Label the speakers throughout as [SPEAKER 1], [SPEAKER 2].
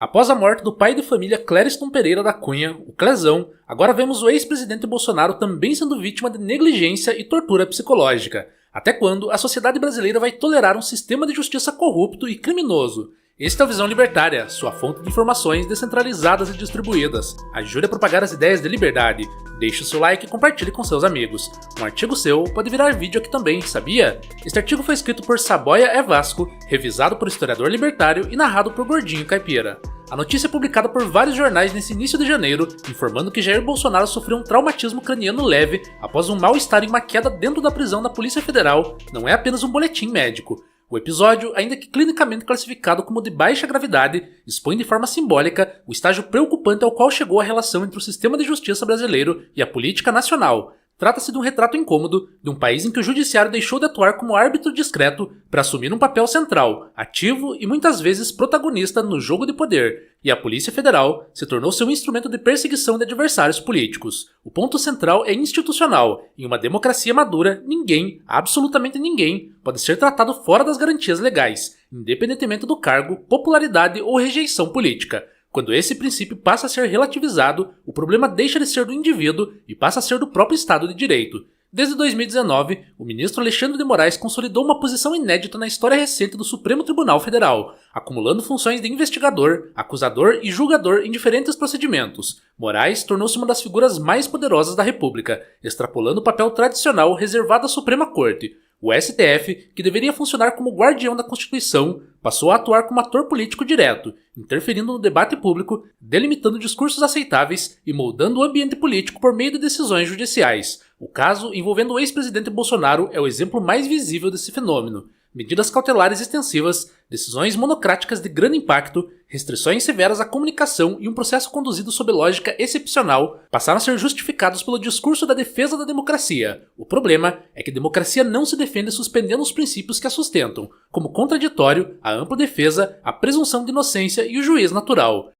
[SPEAKER 1] Após a morte do pai de família Clériston Pereira da Cunha, o Clezão, agora vemos o ex-presidente Bolsonaro também sendo vítima de negligência e tortura psicológica. Até quando a sociedade brasileira vai tolerar um sistema de justiça corrupto e criminoso? Este é o Visão Libertária, sua fonte de informações descentralizadas e distribuídas. Ajude a propagar as ideias de liberdade. Deixe o seu like e compartilhe com seus amigos. Um artigo seu pode virar vídeo aqui também, sabia? Este artigo foi escrito por Saboia é Vasco, revisado por historiador libertário e narrado por Gordinho Caipira. A notícia é publicada por vários jornais nesse início de janeiro, informando que Jair Bolsonaro sofreu um traumatismo craniano leve após um mal-estar em uma queda dentro da prisão da Polícia Federal. Não é apenas um boletim médico. O episódio, ainda que clinicamente classificado como de baixa gravidade, expõe de forma simbólica o estágio preocupante ao qual chegou a relação entre o sistema de justiça brasileiro e a política nacional. Trata-se de um retrato incômodo de um país em que o judiciário deixou de atuar como árbitro discreto para assumir um papel central, ativo e muitas vezes protagonista no jogo de poder, e a Polícia Federal se tornou seu instrumento de perseguição de adversários políticos. O ponto central é institucional. Em uma democracia madura, ninguém, absolutamente ninguém, pode ser tratado fora das garantias legais, independentemente do cargo, popularidade ou rejeição política. Quando esse princípio passa a ser relativizado, o problema deixa de ser do indivíduo e passa a ser do próprio Estado de Direito. Desde 2019, o ministro Alexandre de Moraes consolidou uma posição inédita na história recente do Supremo Tribunal Federal, acumulando funções de investigador, acusador e julgador em diferentes procedimentos. Moraes tornou-se uma das figuras mais poderosas da República, extrapolando o papel tradicional reservado à Suprema Corte. O STF, que deveria funcionar como guardião da Constituição, passou a atuar como ator político direto, interferindo no debate público, delimitando discursos aceitáveis e moldando o ambiente político por meio de decisões judiciais. O caso envolvendo o ex-presidente Bolsonaro é o exemplo mais visível desse fenômeno. Medidas cautelares extensivas, decisões monocráticas de grande impacto, restrições severas à comunicação e um processo conduzido sob lógica excepcional passaram a ser justificados pelo discurso da defesa da democracia. O problema é que a democracia não se defende suspendendo os princípios que a sustentam, como contraditório, a ampla defesa, a presunção de inocência e o juiz natural.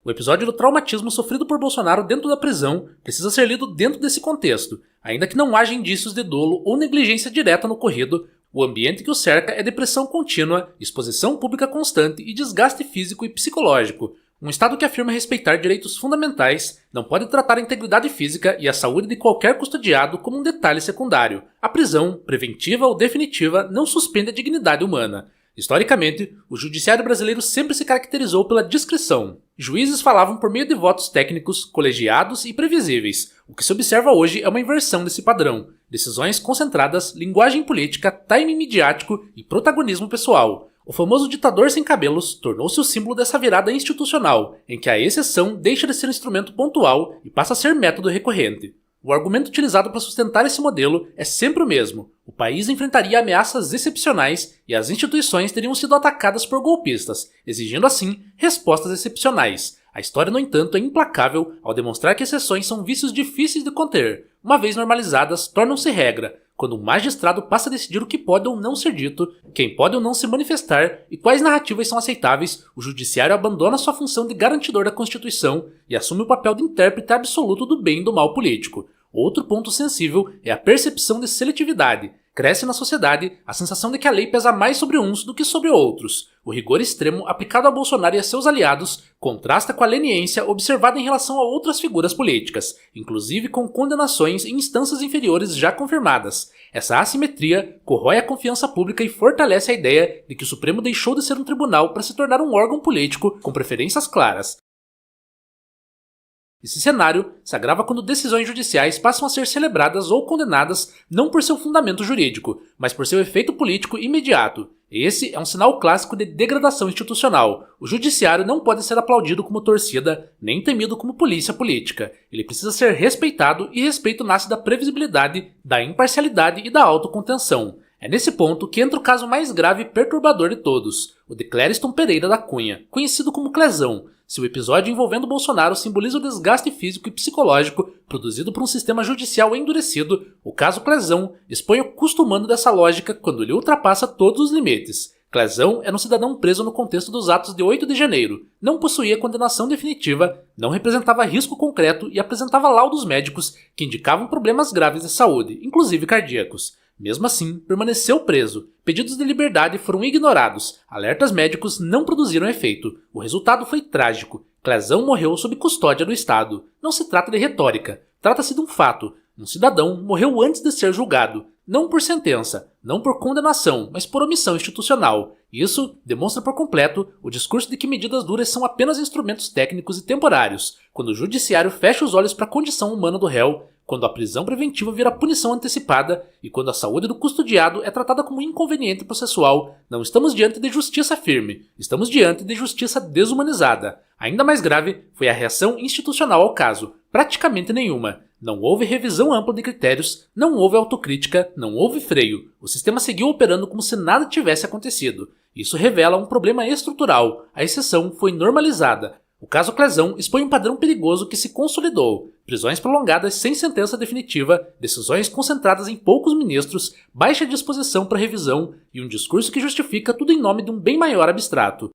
[SPEAKER 1] O episódio do traumatismo sofrido por Bolsonaro dentro da prisão precisa ser lido dentro desse contexto. Ainda que não haja indícios de dolo ou negligência direta no ocorrido, o ambiente que o cerca é depressão contínua, exposição pública constante e desgaste físico e psicológico. Um Estado que afirma respeitar direitos fundamentais não pode tratar a integridade física e a saúde de qualquer custodiado como um detalhe secundário. A prisão, preventiva ou definitiva, não suspende a dignidade humana. Historicamente, o judiciário brasileiro sempre se caracterizou pela discrição. Juízes falavam por meio de votos técnicos, colegiados e previsíveis. O que se observa hoje é uma inversão desse padrão. Decisões concentradas, linguagem política, timing midiático e protagonismo pessoal. O famoso ditador sem cabelos tornou-se o símbolo dessa virada institucional, em que a exceção deixa de ser instrumento pontual e passa a ser método recorrente. O argumento utilizado para sustentar esse modelo é sempre o mesmo. O país enfrentaria ameaças excepcionais e as instituições teriam sido atacadas por golpistas, exigindo assim respostas excepcionais. A história, no entanto, é implacável ao demonstrar que exceções são vícios difíceis de conter. Uma vez normalizadas, tornam-se regra, quando um magistrado passa a decidir o que pode ou não ser dito, quem pode ou não se manifestar e quais narrativas são aceitáveis, o judiciário abandona sua função de garantidor da Constituição e assume o papel de intérprete absoluto do bem e do mal político. Outro ponto sensível é a percepção de seletividade. Cresce na sociedade a sensação de que a lei pesa mais sobre uns do que sobre outros. O rigor extremo aplicado a Bolsonaro e a seus aliados contrasta com a leniência observada em relação a outras figuras políticas, inclusive com condenações em instâncias inferiores já confirmadas. Essa assimetria corrói a confiança pública e fortalece a ideia de que o Supremo deixou de ser um tribunal para se tornar um órgão político com preferências claras. Esse cenário se agrava quando decisões judiciais passam a ser celebradas ou condenadas não por seu fundamento jurídico, mas por seu efeito político imediato. Esse é um sinal clássico de degradação institucional. O judiciário não pode ser aplaudido como torcida, nem temido como polícia política. Ele precisa ser respeitado e respeito nasce da previsibilidade, da imparcialidade e da autocontenção. É nesse ponto que entra o caso mais grave e perturbador de todos, o de Clériston Pereira da Cunha, conhecido como Clezão. Se o episódio envolvendo Bolsonaro simboliza o desgaste físico e psicológico produzido por um sistema judicial endurecido, o caso Clezão expõe o custo humano dessa lógica quando ele ultrapassa todos os limites. Clezão era um cidadão preso no contexto dos atos de 8 de janeiro, não possuía condenação definitiva, não representava risco concreto e apresentava laudos médicos que indicavam problemas graves de saúde, inclusive cardíacos. Mesmo assim, permaneceu preso. Pedidos de liberdade foram ignorados. Alertas médicos não produziram efeito. O resultado foi trágico. Clezão morreu sob custódia do Estado. Não se trata de retórica. Trata-se de um fato. Um cidadão morreu antes de ser julgado. Não por sentença, não por condenação, mas por omissão institucional. Isso demonstra por completo o discurso de que medidas duras são apenas instrumentos técnicos e temporários, quando o judiciário fecha os olhos para a condição humana do réu, quando a prisão preventiva vira punição antecipada e quando a saúde do custodiado é tratada como inconveniente processual. Não estamos diante de justiça firme, estamos diante de justiça desumanizada. Ainda mais grave foi a reação institucional ao caso, praticamente nenhuma. Não houve revisão ampla de critérios, não houve autocrítica, não houve freio. O sistema seguiu operando como se nada tivesse acontecido. Isso revela um problema estrutural. A exceção foi normalizada. O caso Clezão expõe um padrão perigoso que se consolidou. Prisões prolongadas sem sentença definitiva, decisões concentradas em poucos ministros, baixa disposição para revisão e um discurso que justifica tudo em nome de um bem maior abstrato.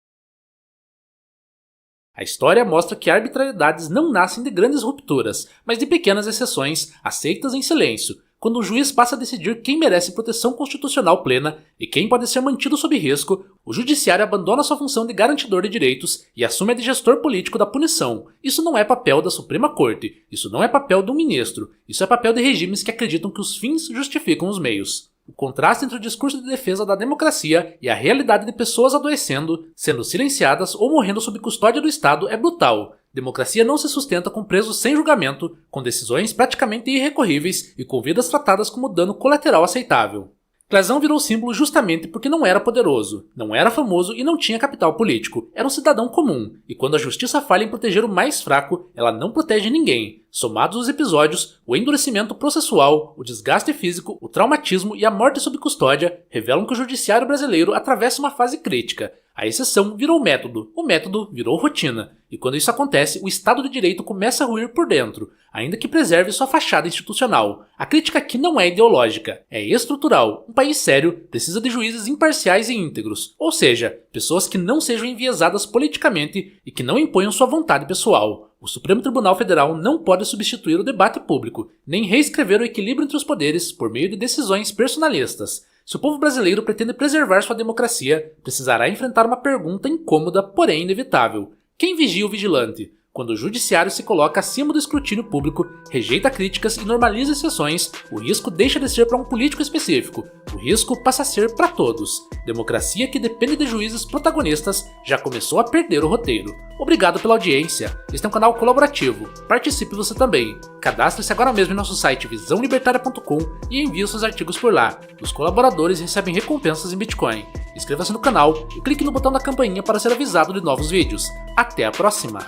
[SPEAKER 1] A história mostra que arbitrariedades não nascem de grandes rupturas, mas de pequenas exceções, aceitas em silêncio, quando o juiz passa a decidir quem merece proteção constitucional plena e quem pode ser mantido sob risco, o judiciário abandona sua função de garantidor de direitos e assume a de gestor político da punição. Isso não é papel da Suprema Corte, isso não é papel de um ministro, isso é papel de regimes que acreditam que os fins justificam os meios. O contraste entre o discurso de defesa da democracia e a realidade de pessoas adoecendo, sendo silenciadas ou morrendo sob custódia do Estado é brutal. Democracia não se sustenta com presos sem julgamento, com decisões praticamente irrecorríveis e com vidas tratadas como dano colateral aceitável. Clezão virou símbolo justamente porque não era poderoso, não era famoso e não tinha capital político. Era um cidadão comum, e quando a justiça falha em proteger o mais fraco, ela não protege ninguém. Somados os episódios, o endurecimento processual, o desgaste físico, o traumatismo e a morte sob custódia revelam que o judiciário brasileiro atravessa uma fase crítica. A exceção virou método, o método virou rotina. E quando isso acontece, o Estado de Direito começa a ruir por dentro, ainda que preserve sua fachada institucional. A crítica aqui não é ideológica, é estrutural. Um país sério precisa de juízes imparciais e íntegros, ou seja, pessoas que não sejam enviesadas politicamente e que não imponham sua vontade pessoal. O Supremo Tribunal Federal não pode substituir o debate público, nem reescrever o equilíbrio entre os poderes por meio de decisões personalistas. Se o povo brasileiro pretende preservar sua democracia, precisará enfrentar uma pergunta incômoda, porém inevitável. Quem vigia o vigilante? Quando o judiciário se coloca acima do escrutínio público, rejeita críticas e normaliza exceções, o risco deixa de ser para um político específico. O risco passa a ser para todos. Democracia que depende de juízes protagonistas já começou a perder o roteiro. Obrigado pela audiência. Este é um canal colaborativo. Participe você também. Cadastre-se agora mesmo em nosso site visãolibertaria.com e envie seus artigos por lá. Os colaboradores recebem recompensas em Bitcoin. Inscreva-se no canal e clique no botão da campainha para ser avisado de novos vídeos. Até a próxima!